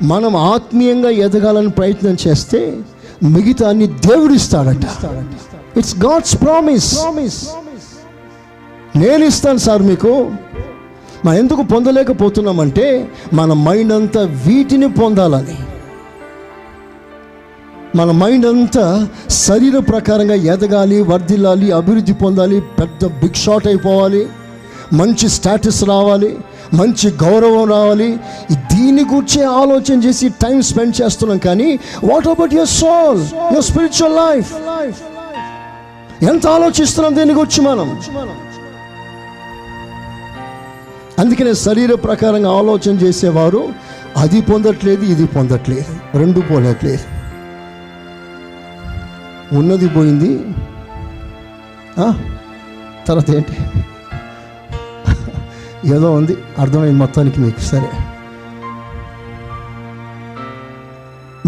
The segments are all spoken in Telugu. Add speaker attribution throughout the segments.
Speaker 1: మనం ఆత్మీయంగా ఎదగాలని ప్రయత్నం చేస్తే మిగతా అన్ని దేవుడు ఇస్తాడట. It's God's promise. నేను ఇస్తాను సార్ మీకు. మనం ఎందుకు పొందలేకపోతున్నామంటే మన మైండ్ అంతా వీటిని పొందాలని, మన మైండ్ అంతా శరీర ప్రకారంగా ఎదగాలి, వర్ధిల్లాలి, అభివృద్ధి పొందాలి, పెద్ద బిగ్ షాట్ అయిపోవాలి, మంచి స్టేటస్ రావాలి, మంచి గౌరవం రావాలి. దీని గురించే ఆలోచన చేసి టైం స్పెండ్ చేస్తున్నాం. కానీ what about your soul, your spiritual life? ఎంత ఆలోచిస్తున్నాం దీని గురించి మనం? అందుకనే శరీర ప్రకారంగా ఆలోచన చేసేవారు అది పొందట్లేదు, ఇది పొందట్లేదు, రెండు పోనట్లేదు. ఉన్నది పోయింది, తర్వాత ఏంటి ఏదో ఉంది, అర్థమైంది మొత్తానికి మీకు. సరే,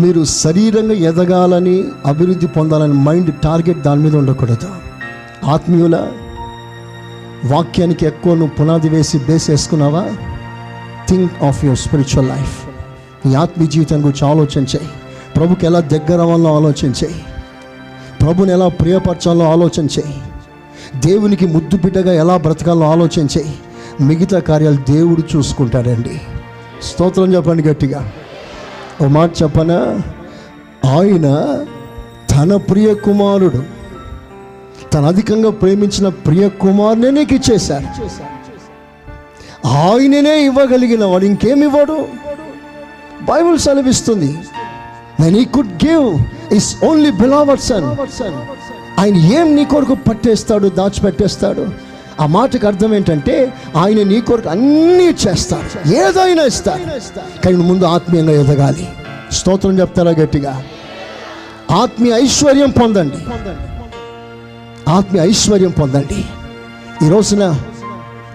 Speaker 1: మీరు శరీరంగా ఎదగాలని, అభివృద్ధి పొందాలని మైండ్ టార్గెట్ దాని మీద ఉండకూడదు. ఆత్మీయుల వాక్యానికి ఎక్కువ నువ్వు పునాది వేసి బేస్ వేసుకున్నావా? Think of your spiritual life. నీ ఆత్మీయ జీవితం గురించి ఆలోచన చేయి. ప్రభుకి ఎలా దగ్గర అవ్వాలో ఆలోచన చేయి. ప్రభుని ఎలా ప్రియపరచాలో ఆలోచన చేయి. దేవునికి ముద్దు బిడ్డగా ఎలా బ్రతకాలో ఆలోచన చేయి. మిగతా కార్యాలు దేవుడు చూసుకుంటాడండి. స్తోత్రం చెప్పండి గట్టిగా. ఓ మాట చెప్పనా? ఆయన తన ప్రియ కుమారుడు, తను అధికంగా ప్రేమించిన ప్రియ కుమారునే నీకు ఇచ్చేశాడు. ఆయననే ఇవ్వగలిగిన వాడు ఇంకేమి ఇవ్వడు. బైబిల్ సెలవిస్తుంది, when he could give his only beloved son. ఆయన ఏం నీ కొరకు పట్టేస్తాడు, దాచిపెట్టేస్తాడు? ఆ మాటకు అర్థం ఏంటంటే ఆయన నీ కొరకు అన్నీ చేస్తాడు, ఏదైనా ఇస్తాడు. కానీ ముందు ఆత్మీయంగా ఎదగాలి. స్తోత్రం చెప్తారా గట్టిగా? ఆత్మీయ ఐశ్వర్యం పొందండి, ఆత్మీయ ఐశ్వర్యం పొందండి. ఈ రోజున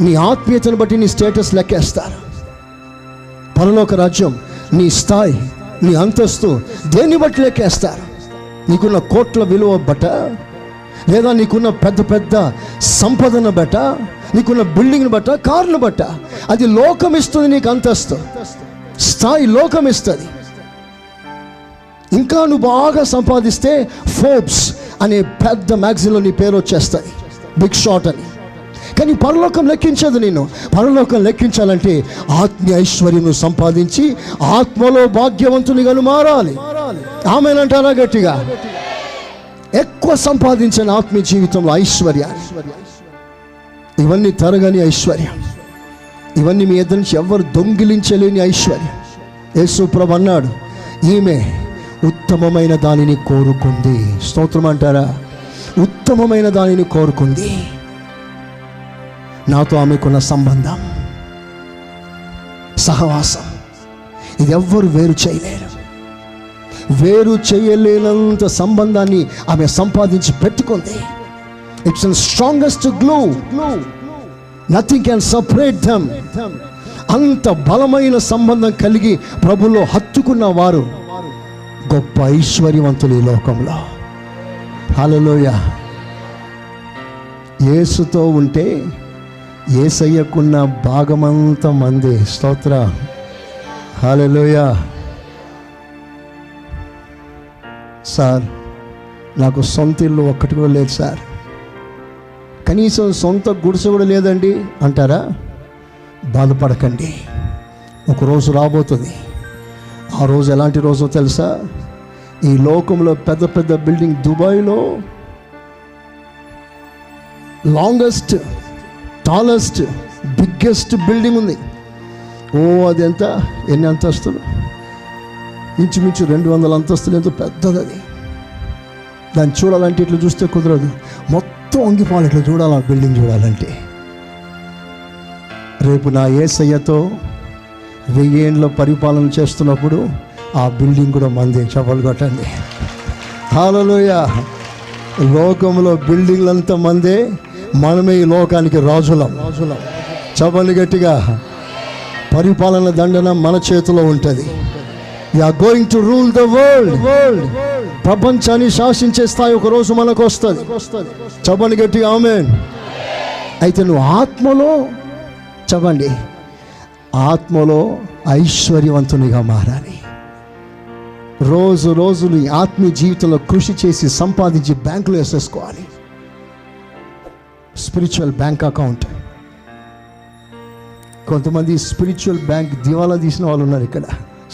Speaker 1: నీ ఆత్మీయతను బట్టి నీ స్టేటస్ లెక్కేస్తారు. పరలోక రాజ్యం నీ స్థాయి, నీ అంతస్తు దేన్ని బట్టి లెక్కేస్తారు? నీకున్న కోట్ల విలువ బట్ట, లేదా నీకున్న పెద్ద పెద్ద సంపదను బట్ట, నీకున్న బిల్డింగ్ని బట్ట, కార్ను బట్ట? అది లోకం ఇస్తుంది నీకు అంతస్తు, స్థాయి లోకం ఇస్తుంది. ఇంకా నువ్వు బాగా సంపాదిస్తే ఫోర్బ్స్ అనే పెద్ద మ్యాగజైన్లో నీ పేరు వచ్చేస్తుంది, బిగ్ షాట్ అని. కానీ పరలోకం లెక్కించదు నిన్ను. పరలోకం లెక్కించాలంటే ఆత్మీయ ఐశ్వర్యం నువ్వు సంపాదించి ఆత్మలో భాగ్యవంతునిగా మారాలి. ఆమేనంటారా గట్టిగా? ఎక్కువ సంపాదించిన ఆత్మీయ జీవితంలో ఐశ్వర్యాలు, ఇవన్నీ తరగని ఐశ్వర్యం, ఇవన్నీ మీ ఎదురు నుంచి ఎవరు దొంగిలించలేని ఐశ్వర్యం. యేసు ప్రభు అన్నాడు, ఈమె ఉత్తమమైన దానిని కోరుకుంది. స్తోత్రం అంటారా? ఉత్తమమైన దానిని కోరుకుంది. నాతో ఆమెకున్న సంబంధం, సహవాసం, ఇది ఎవ్వరు వేరు చేయలేరు. వేరు చేయలేనంత సంబంధాన్ని ఆమె సంపాదించి పెట్టుకుంది. It's the strongest glue, nothing can separate them. అంత బలమైన సంబంధం కలిగి ప్రభులో హత్తుకున్న వారు గొప్ప ఐశ్వర్యవంతులు ఈ లోకంలో. హల్లెలూయా. యేసుతో ఉంటే యేసయ్యకున్న భాగమంత మంది. స్తోత్ర. హల్లెలూయా. సార్, నాకు సొంత ఇల్లు ఒక్కటి కూడా లేదు సార్, కనీసం సొంత గుడిసె కూడా లేదండి అంటారా? బాధపడకండి, ఒకరోజు రాబోతుంది. ఆ రోజు ఎలాంటి రోజో తెలుసా? ఈ లోకంలో పెద్ద పెద్ద బిల్డింగ్, దుబాయ్లో లాంగెస్ట్, టాలెస్ట్, బిగ్గెస్ట్ బిల్డింగ్ ఉంది. అది ఎంత, ఎన్ని అంతస్తులు? ఇంచుమించు 200 అంతస్తులు. ఎంతో పెద్దది అది. దాన్ని చూడాలంటే ఇట్లా చూస్తే కుదరదు, మొత్తం వంగిపోవాలి ఇట్లా చూడాలి ఆ బిల్డింగ్ చూడాలంటే. రేపు నా యేసయ్యతో 1000 ఏండ్ల పరిపాలన చేస్తున్నప్పుడు ఆ బిల్డింగ్ కూడా మందే. చప్పలు కొట్టండి. హల్లెలూయా. లోకంలో బిల్డింగ్లంతా మందే, మనమే ఈ లోకానికి రాజులం. చప్పలు గట్టిగా. పరిపాలన దండన మన చేతిలో ఉంటుంది. We are going to rule the world. ప్రపంచాన్ని శాసించే స్థాయి ఒక రోజు మనకు వస్తుంది. చెప్పండి గట్టిగా ఆమేన్. అయితే నువ్వు ఆత్మలో, చెప్పండి, ఆత్మలో ఐశ్వర్యవంతునిగా మారాలి. రోజులు ఈ ఆత్మీయ జీవితంలో కృషి చేసి సంపాదించి బ్యాంకులో వేసేసుకోవాలి. Spiritual bank account. కొంతమంది స్పిరిచువల్ బ్యాంక్ దివాలా తీసిన వాళ్ళు ఉన్నారు ఇక్కడ.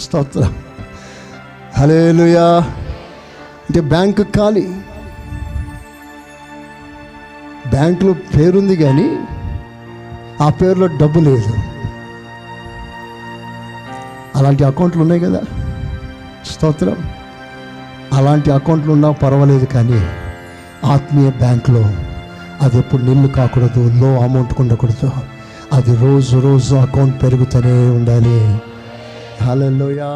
Speaker 1: స్తోత్రం, హల్లెలూయా. అంటే బ్యాంకు ఖాళీ, బ్యాంకులో పేరుంది కానీ ఆ పేరులో డబ్బు లేదు. అలాంటి అకౌంట్లు ఉన్నాయి కదా. స్తోత్రం. అలాంటి అకౌంట్లు ఉన్నా పర్వాలేదు, కానీ ఆత్మీయ బ్యాంకులో అది ఎప్పుడు నిల్లు కాకూడదు, లో అమౌంట్ ఉండకూడదు. అది రోజు అకౌంట్ పెరుగుతూనే ఉండాలి. హల్లెలూయా.